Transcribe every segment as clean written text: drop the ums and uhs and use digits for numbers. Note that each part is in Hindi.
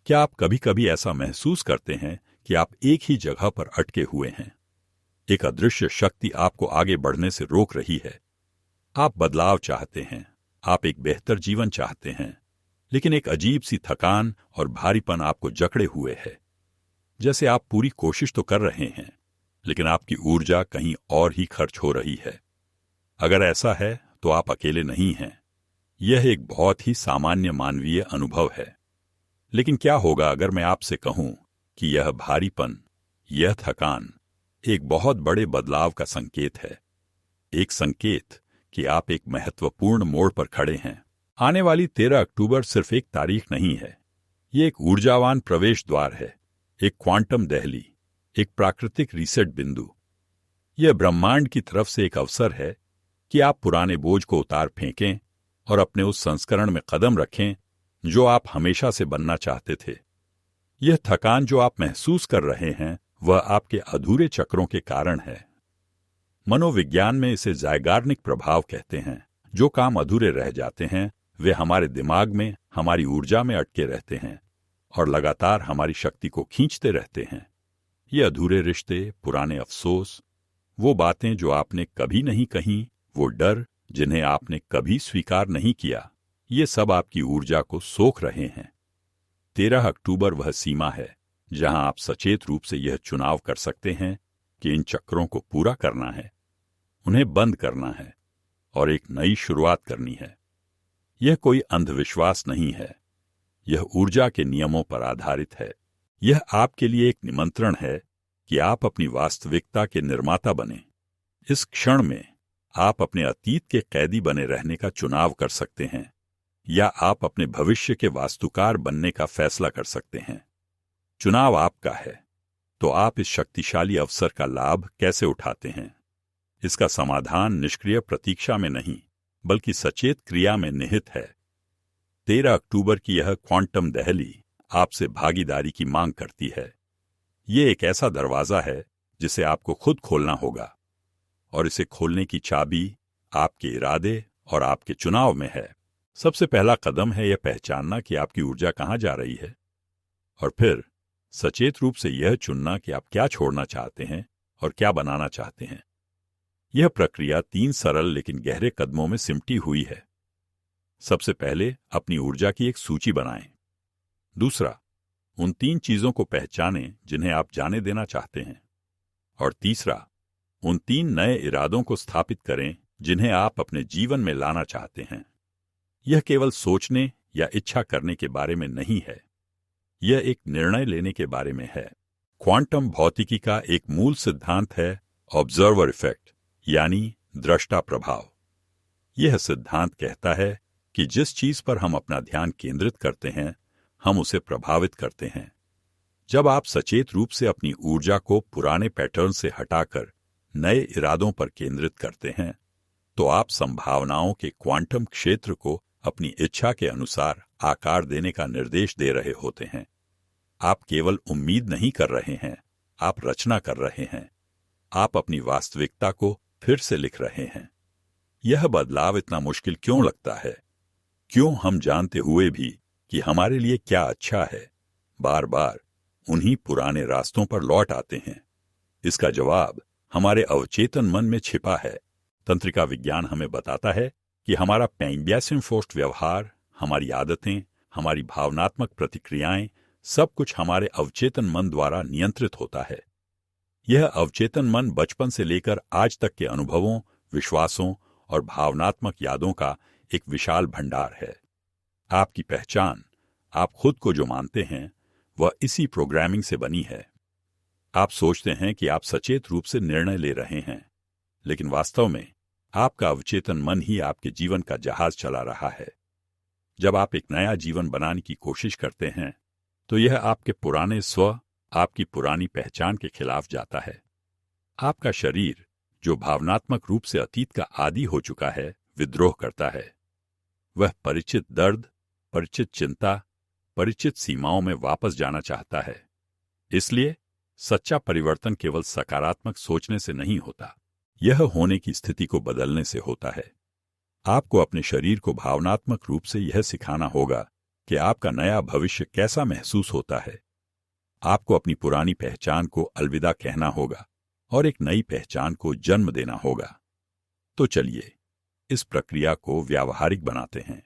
क्या आप कभी कभी ऐसा महसूस करते हैं कि आप एक ही जगह पर अटके हुए हैं? एक अदृश्य शक्ति आपको आगे बढ़ने से रोक रही है। आप बदलाव चाहते हैं, आप एक बेहतर जीवन चाहते हैं, लेकिन एक अजीब सी थकान और भारीपन आपको जकड़े हुए है। जैसे आप पूरी कोशिश तो कर रहे हैं, लेकिन आपकी ऊर्जा कहीं और ही खर्च हो रही है। अगर ऐसा है तो आप अकेले नहीं हैं। यह एक बहुत ही सामान्य मानवीय अनुभव है। लेकिन क्या होगा अगर मैं आपसे कहूं कि यह भारीपन, यह थकान एक बहुत बड़े बदलाव का संकेत है। एक संकेत कि आप एक महत्वपूर्ण मोड़ पर खड़े हैं। आने वाली 13 अक्टूबर सिर्फ एक तारीख नहीं है। ये एक ऊर्जावान प्रवेश द्वार है, एक क्वांटम दहली, एक प्राकृतिक रीसेट बिंदु। यह ब्रह्मांड की तरफ से एक अवसर है कि आप पुराने बोझ को उतार फेंकें और अपने उस संस्करण में कदम रखें जो आप हमेशा से बनना चाहते थे। यह थकान जो आप महसूस कर रहे हैं वह आपके अधूरे चक्रों के कारण है। मनोविज्ञान में इसे ज़ायगार्निक प्रभाव कहते हैं। जो काम अधूरे रह जाते हैं वे हमारे दिमाग में, हमारी ऊर्जा में अटके रहते हैं और लगातार हमारी शक्ति को खींचते रहते हैं। ये अधूरे रिश्ते, पुराने अफसोस, वो बातें जो आपने कभी नहीं कहीं, वो डर जिन्हें आपने कभी स्वीकार नहीं किया, ये सब आपकी ऊर्जा को सोख रहे हैं। 13 अक्टूबर वह सीमा है जहां आप सचेत रूप से यह चुनाव कर सकते हैं कि इन चक्रों को पूरा करना है, उन्हें बंद करना है और एक नई शुरुआत करनी है। यह कोई अंधविश्वास नहीं है, यह ऊर्जा के नियमों पर आधारित है। यह आपके लिए एक निमंत्रण है कि आप अपनी वास्तविकता के निर्माता बने। इस क्षण में आप अपने अतीत के कैदी बने रहने का चुनाव कर सकते हैं या आप अपने भविष्य के वास्तुकार बनने का फैसला कर सकते हैं। चुनाव आपका है। तो आप इस शक्तिशाली अवसर का लाभ कैसे उठाते हैं? इसका समाधान निष्क्रिय प्रतीक्षा में नहीं, बल्कि सचेत क्रिया में निहित है। 13 अक्टूबर की यह क्वांटम दहली आपसे भागीदारी की मांग करती है। ये एक ऐसा दरवाजा है जिसे आपको खुद खोलना होगा, और इसे खोलने की चाबी आपके इरादे और आपके चुनाव में है। सबसे पहला कदम है यह पहचानना कि आपकी ऊर्जा कहां जा रही है, और फिर सचेत रूप से यह चुनना कि आप क्या छोड़ना चाहते हैं और क्या बनाना चाहते हैं। यह प्रक्रिया 3 सरल लेकिन गहरे कदमों में सिमटी हुई है। सबसे पहले अपनी ऊर्जा की एक सूची बनाएं। दूसरा, उन 3 चीजों को पहचानें जिन्हें आप जाने देना चाहते हैं। और तीसरा, उन 3 नए इरादों को स्थापित करें जिन्हें आप अपने जीवन में लाना चाहते हैं। यह केवल सोचने या इच्छा करने के बारे में नहीं है, यह एक निर्णय लेने के बारे में है। क्वांटम भौतिकी का एक मूल सिद्धांत है ऑब्जर्वर इफेक्ट, यानी दृष्टा प्रभाव। यह सिद्धांत कहता है कि जिस चीज पर हम अपना ध्यान केंद्रित करते हैं, हम उसे प्रभावित करते हैं। जब आप सचेत रूप से अपनी ऊर्जा को पुराने पैटर्न से हटाकर नए इरादों पर केंद्रित करते हैं, तो आप संभावनाओं के क्वांटम क्षेत्र को अपनी इच्छा के अनुसार आकार देने का निर्देश दे रहे होते हैं। आप केवल उम्मीद नहीं कर रहे हैं, आप रचना कर रहे हैं। आप अपनी वास्तविकता को फिर से लिख रहे हैं। यह बदलाव इतना मुश्किल क्यों लगता है? क्यों हम जानते हुए भी कि हमारे लिए क्या अच्छा है, बार बार उन्हीं पुराने रास्तों पर लौट आते हैं? इसका जवाब हमारे अवचेतन मन में छिपा है। तंत्रिका विज्ञान हमें बताता है कि हमारा पैंग्यासिनफोर्स्ट व्यवहार, हमारी आदतें, हमारी भावनात्मक प्रतिक्रियाएं, सब कुछ हमारे अवचेतन मन द्वारा नियंत्रित होता है। यह अवचेतन मन बचपन से लेकर आज तक के अनुभवों, विश्वासों और भावनात्मक यादों का एक विशाल भंडार है। आपकी पहचान, आप खुद को जो मानते हैं, वह इसी प्रोग्रामिंग से बनी है। आप सोचते हैं कि आप सचेत रूप से निर्णय ले रहे हैं, लेकिन वास्तव में आपका अवचेतन मन ही आपके जीवन का जहाज चला रहा है। जब आप एक नया जीवन बनाने की कोशिश करते हैं, तो यह आपके पुराने स्व, आपकी पुरानी पहचान के खिलाफ जाता है। आपका शरीर, जो भावनात्मक रूप से अतीत का आदी हो चुका है, विद्रोह करता है। वह परिचित दर्द, परिचित चिंता, परिचित सीमाओं में वापस जाना चाहता है। इसलिए सच्चा परिवर्तन केवल सकारात्मक सोचने से नहीं होता, यह होने की स्थिति को बदलने से होता है। आपको अपने शरीर को भावनात्मक रूप से यह सिखाना होगा कि आपका नया भविष्य कैसा महसूस होता है। आपको अपनी पुरानी पहचान को अलविदा कहना होगा और एक नई पहचान को जन्म देना होगा। तो चलिए इस प्रक्रिया को व्यावहारिक बनाते हैं।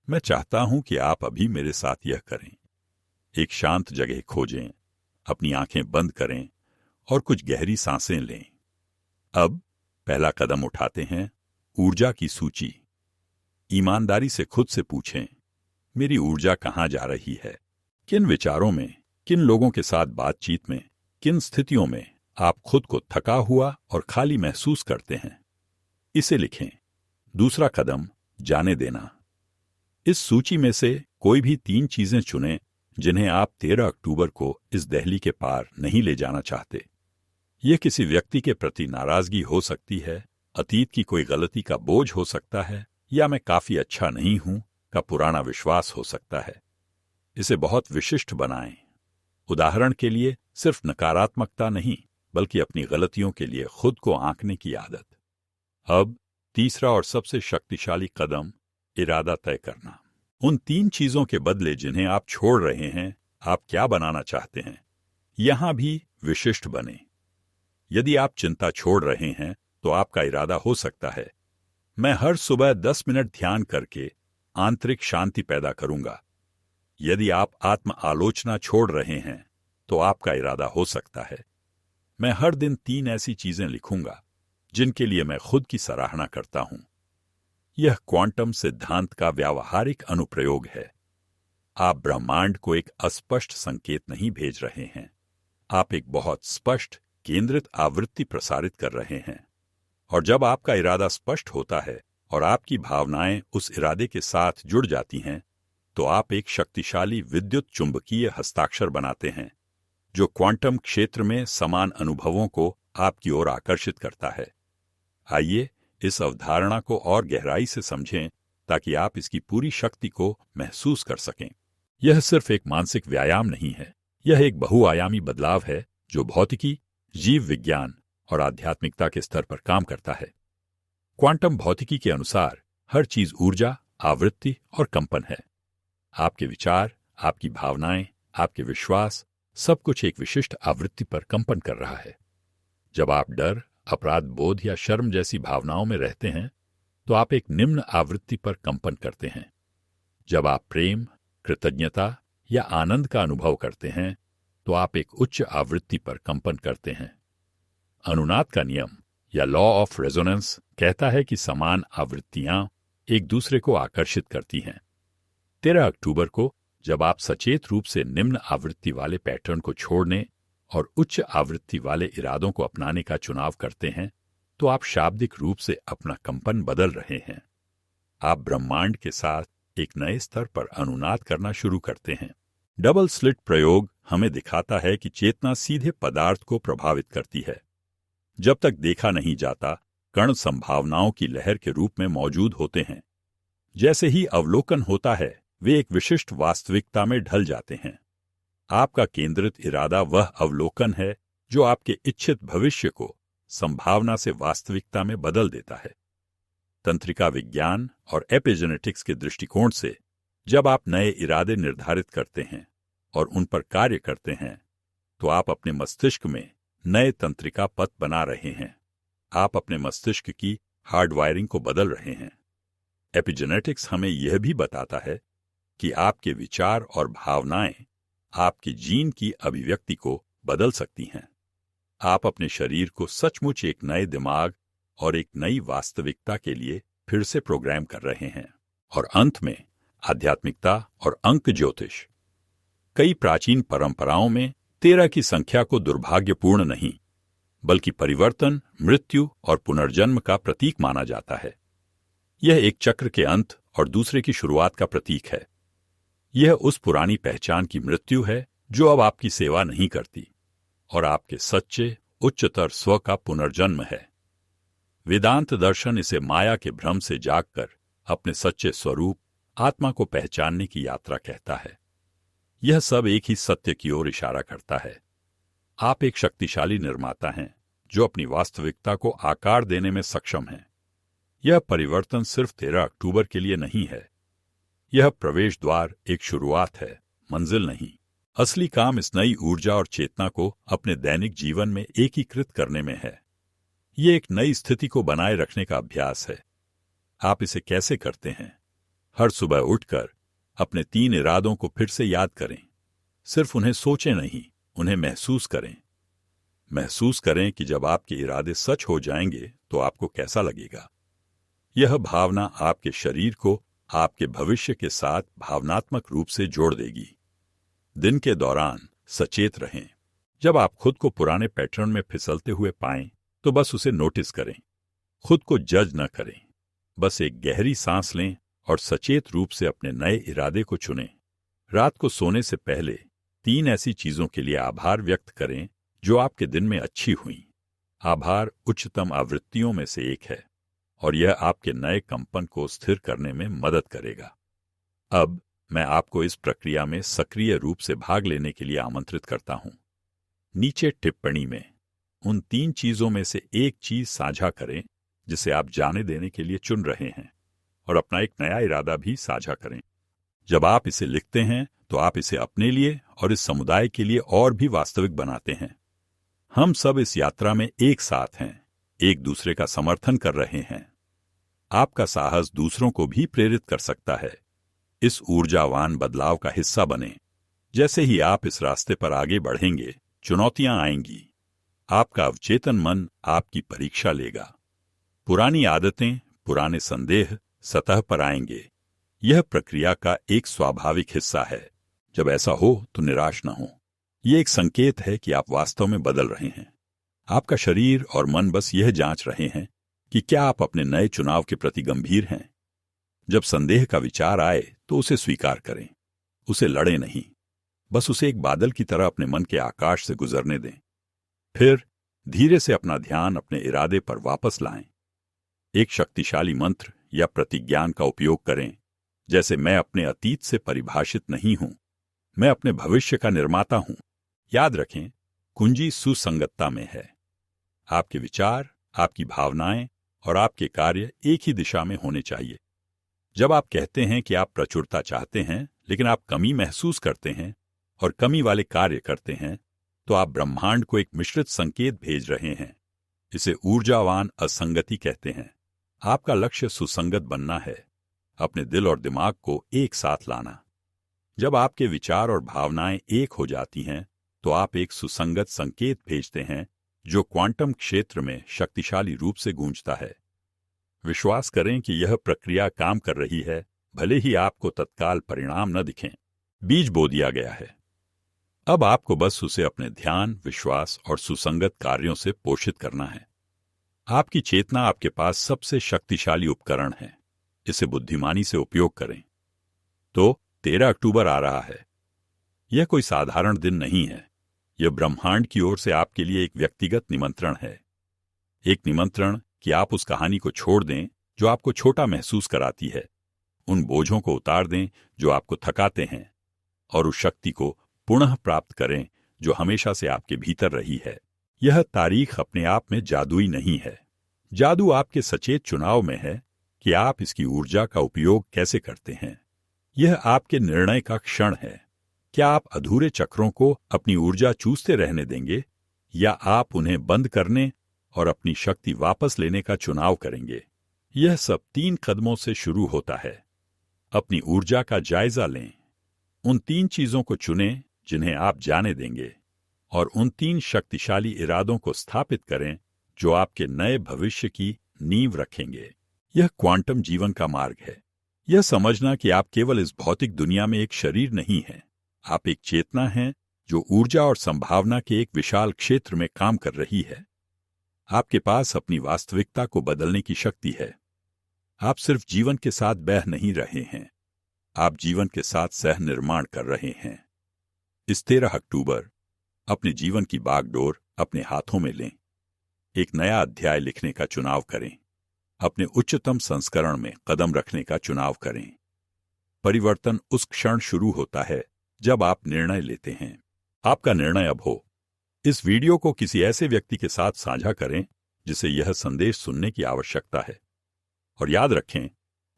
मैं चाहता हूं कि आप अभी मेरे साथ यह करें। एक शांत जगह खोजें, अपनी आंखें बंद करें और कुछ गहरी सांसें लें। अब पहला कदम उठाते हैं, ऊर्जा की सूची। ईमानदारी से खुद से पूछें, मेरी ऊर्जा कहां जा रही है? किन विचारों में, किन लोगों के साथ बातचीत में, किन स्थितियों में आप खुद को थका हुआ और खाली महसूस करते हैं? इसे लिखें। दूसरा कदम, जाने देना। इस सूची में से कोई भी 3 चीजें चुनें जिन्हें आप 13 अक्टूबर को इस दहली के पार नहीं ले जाना चाहते। यह किसी व्यक्ति के प्रति नाराजगी हो सकती है, अतीत की कोई गलती का बोझ हो सकता है, या मैं काफी अच्छा नहीं हूं का पुराना विश्वास हो सकता है। इसे बहुत विशिष्ट बनाएं। उदाहरण के लिए सिर्फ नकारात्मकता नहीं, बल्कि अपनी गलतियों के लिए खुद को आंकने की आदत। अब तीसरा और सबसे शक्तिशाली कदम, इरादा तय करना। उन 3 चीजों के बदले जिन्हें आप छोड़ रहे हैं, आप क्या बनाना चाहते हैं? यहां भी विशिष्ट बने। यदि आप चिंता छोड़ रहे हैं तो आपका इरादा हो सकता है, मैं हर सुबह 10 मिनट ध्यान करके आंतरिक शांति पैदा करूंगा। यदि आप आत्म आलोचना छोड़ रहे हैं तो आपका इरादा हो सकता है, मैं हर दिन 3 ऐसी चीजें लिखूंगा जिनके लिए मैं खुद की सराहना करता हूं। यह क्वांटम सिद्धांत का व्यावहारिक अनुप्रयोग है। आप ब्रह्मांड को एक अस्पष्ट संकेत नहीं भेज रहे हैं, आप एक बहुत स्पष्ट केंद्रित आवृत्ति प्रसारित कर रहे हैं। और जब आपका इरादा स्पष्ट होता है और आपकी भावनाएं उस इरादे के साथ जुड़ जाती हैं, तो आप एक शक्तिशाली विद्युत चुंबकीय हस्ताक्षर बनाते हैं जो क्वांटम क्षेत्र में समान अनुभवों को आपकी ओर आकर्षित करता है। आइए इस अवधारणा को और गहराई से समझें ताकि आप इसकी पूरी शक्ति को महसूस कर सकें। यह सिर्फ एक मानसिक व्यायाम नहीं है, यह एक बहुआयामी बदलाव है जो भौतिकी, जीव विज्ञान और आध्यात्मिकता के स्तर पर काम करता है। क्वांटम भौतिकी के अनुसार हर चीज ऊर्जा, आवृत्ति और कंपन है। आपके विचार, आपकी भावनाएं, आपके विश्वास, सब कुछ एक विशिष्ट आवृत्ति पर कंपन कर रहा है। जब आप डर, अपराध बोध या शर्म जैसी भावनाओं में रहते हैं तो आप एक निम्न आवृत्ति पर कंपन करते हैं। जब आप प्रेम, कृतज्ञता या आनंद का अनुभव करते हैं तो आप एक उच्च आवृत्ति पर कंपन करते हैं। अनुनाद का नियम या लॉ ऑफ रेजोनेंस कहता है कि समान आवृत्तियां एक दूसरे को आकर्षित करती हैं। 13 अक्टूबर को जब आप सचेत रूप से निम्न आवृत्ति वाले पैटर्न को छोड़ने और उच्च आवृत्ति वाले इरादों को अपनाने का चुनाव करते हैं, तो आप शाब्दिक रूप से अपना कंपन बदल रहे हैं। आप ब्रह्मांड के साथ एक नए स्तर पर अनुनाद करना शुरू करते हैं। डबल स्लिट प्रयोग हमें दिखाता है कि चेतना सीधे पदार्थ को प्रभावित करती है। जब तक देखा नहीं जाता, कण संभावनाओं की लहर के रूप में मौजूद होते हैं। जैसे ही अवलोकन होता है, वे एक विशिष्ट वास्तविकता में ढल जाते हैं। आपका केंद्रित इरादा वह अवलोकन है जो आपके इच्छित भविष्य को संभावना से वास्तविकता में बदल देता है। तंत्रिका विज्ञान और एपिजेनेटिक्स के दृष्टिकोण से जब आप नए इरादे निर्धारित करते हैं और उन पर कार्य करते हैं, तो आप अपने मस्तिष्क में नए तंत्रिका पथ बना रहे हैं। आप अपने मस्तिष्क की हार्डवायरिंग को बदल रहे हैं। एपिजेनेटिक्स हमें यह भी बताता है कि आपके विचार और भावनाएं आपके जीन की अभिव्यक्ति को बदल सकती हैं। आप अपने शरीर को सचमुच एक नए दिमाग और एक नई वास्तविकता के लिए फिर से प्रोग्राम कर रहे हैं। और अंत में आध्यात्मिकता और अंक ज्योतिष। कई प्राचीन परंपराओं में 13 की संख्या को दुर्भाग्यपूर्ण नहीं, बल्कि परिवर्तन, मृत्यु और पुनर्जन्म का प्रतीक माना जाता है। यह एक चक्र के अंत और दूसरे की शुरुआत का प्रतीक है। यह उस पुरानी पहचान की मृत्यु है जो अब आपकी सेवा नहीं करती, और आपके सच्चे उच्चतर स्व का पुनर्जन्म है। वेदांत दर्शन इसे माया के भ्रम से जागकर अपने सच्चे स्वरूप आत्मा को पहचानने की यात्रा कहता है। यह सब एक ही सत्य की ओर इशारा करता है। आप एक शक्तिशाली निर्माता हैं जो अपनी वास्तविकता को आकार देने में सक्षम हैं। यह परिवर्तन सिर्फ 13 अक्टूबर के लिए नहीं है। यह प्रवेश द्वार एक शुरुआत है, मंजिल नहीं। असली काम इस नई ऊर्जा और चेतना को अपने दैनिक जीवन में एकीकृत करने में है। ये एक नई स्थिति को बनाए रखने का अभ्यास है। आप इसे कैसे करते हैं? हर सुबह उठकर अपने 3 इरादों को फिर से याद करें। सिर्फ उन्हें सोचें नहीं, उन्हें महसूस करें। महसूस करें कि जब आपके इरादे सच हो जाएंगे तो आपको कैसा लगेगा। यह भावना आपके शरीर को आपके भविष्य के साथ भावनात्मक रूप से जोड़ देगी। दिन के दौरान सचेत रहें। जब आप खुद को पुराने पैटर्न में फिसलते हुए पाएं तो बस उसे नोटिस करें। खुद को जज न करें। बस एक गहरी सांस लें और सचेत रूप से अपने नए इरादे को चुनें। रात को सोने से पहले 3 ऐसी चीजों के लिए आभार व्यक्त करें जो आपके दिन में अच्छी हुईं। आभार उच्चतम आवृत्तियों में से एक है और यह आपके नए कंपन को स्थिर करने में मदद करेगा। अब मैं आपको इस प्रक्रिया में सक्रिय रूप से भाग लेने के लिए आमंत्रित करता हूं। नीचे टिप्पणी में उन 3 चीजों में से एक चीज साझा करें जिसे आप जाने देने के लिए चुन रहे हैं, और अपना एक नया इरादा भी साझा करें। जब आप इसे लिखते हैं तो आप इसे अपने लिए और इस समुदाय के लिए और भी वास्तविक बनाते हैं। हम सब इस यात्रा में एक साथ हैं, एक दूसरे का समर्थन कर रहे हैं। आपका साहस दूसरों को भी प्रेरित कर सकता है। इस ऊर्जावान बदलाव का हिस्सा बने। जैसे ही आप इस रास्ते पर आगे बढ़ेंगे, चुनौतियां आएंगी। आपका अवचेतन मन आपकी परीक्षा लेगा। पुरानी आदतें, पुराने संदेह सतह पर आएंगे। यह प्रक्रिया का एक स्वाभाविक हिस्सा है। जब ऐसा हो तो निराश न हो। यह एक संकेत है कि आप वास्तव में बदल रहे हैं। आपका शरीर और मन बस यह जांच रहे हैं कि क्या आप अपने नए चुनाव के प्रति गंभीर हैं। जब संदेह का विचार आए तो उसे स्वीकार करें। उसे लड़ें नहीं, बस उसे एक बादल की तरह अपने मन के आकाश से गुजरने दें। फिर धीरे से अपना ध्यान अपने इरादे पर वापस लाएं। एक शक्तिशाली मंत्र या प्रतिज्ञान का उपयोग करें, जैसे मैं अपने अतीत से परिभाषित नहीं हूं, मैं अपने भविष्य का निर्माता हूं। याद रखें, कुंजी सुसंगतता में है। आपके विचार, आपकी भावनाएं और आपके कार्य एक ही दिशा में होने चाहिए। जब आप कहते हैं कि आप प्रचुरता चाहते हैं लेकिन आप कमी महसूस करते हैं और कमी वाले कार्य करते हैं, तो आप ब्रह्मांड को एक मिश्रित संकेत भेज रहे हैं। इसे ऊर्जावान असंगति कहते हैं। आपका लक्ष्य सुसंगत बनना है, अपने दिल और दिमाग को एक साथ लाना। जब आपके विचार और भावनाएं एक हो जाती हैं तो आप एक सुसंगत संकेत भेजते हैं जो क्वांटम क्षेत्र में शक्तिशाली रूप से गूंजता है। विश्वास करें कि यह प्रक्रिया काम कर रही है, भले ही आपको तत्काल परिणाम न दिखें। बीज बो दिया गया है। अब आपको बस उसे अपने ध्यान, विश्वास और सुसंगत कार्यों से पोषित करना है। आपकी चेतना आपके पास सबसे शक्तिशाली उपकरण है। इसे बुद्धिमानी से उपयोग करें। तो 13 अक्टूबर आ रहा है। यह कोई साधारण दिन नहीं है। यह ब्रह्मांड की ओर से आपके लिए एक व्यक्तिगत निमंत्रण है। एक निमंत्रण कि आप उस कहानी को छोड़ दें जो आपको छोटा महसूस कराती है, उन बोझों को उतार दें जो आपको थकाते हैं, और उस शक्ति को पुनः प्राप्त करें जो हमेशा से आपके भीतर रही है। यह तारीख अपने आप में जादुई नहीं है। जादू आपके सचेत चुनाव में है कि आप इसकी ऊर्जा का उपयोग कैसे करते हैं। यह आपके निर्णय का क्षण है। क्या आप अधूरे चक्रों को अपनी ऊर्जा चूसते रहने देंगे, या आप उन्हें बंद करने और अपनी शक्ति वापस लेने का चुनाव करेंगे? यह सब 3 कदमों से शुरू होता है। अपनी ऊर्जा का जायजा लें। उन 3 चीजों को चुनें जिन्हें आप जाने देंगे, और उन 3 शक्तिशाली इरादों को स्थापित करें जो आपके नए भविष्य की नींव रखेंगे। यह क्वांटम जीवन का मार्ग है। यह समझना कि आप केवल इस भौतिक दुनिया में एक शरीर नहीं हैं। आप एक चेतना हैं जो ऊर्जा और संभावना के एक विशाल क्षेत्र में काम कर रही है। आपके पास अपनी वास्तविकता को बदलने की शक्ति है। आप सिर्फ जीवन के साथ बह नहीं रहे हैं, आप जीवन के साथ सह निर्माण कर रहे हैं। इस 13 अक्टूबर अपने जीवन की बागडोर अपने हाथों में लें। एक नया अध्याय लिखने का चुनाव करें। अपने उच्चतम संस्करण में कदम रखने का चुनाव करें। परिवर्तन उस क्षण शुरू होता है जब आप निर्णय लेते हैं। आपका निर्णय अब हो। इस वीडियो को किसी ऐसे व्यक्ति के साथ साझा करें जिसे यह संदेश सुनने की आवश्यकता है। और याद रखें,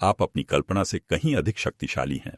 आप अपनी कल्पना से कहीं अधिक शक्तिशाली हैं।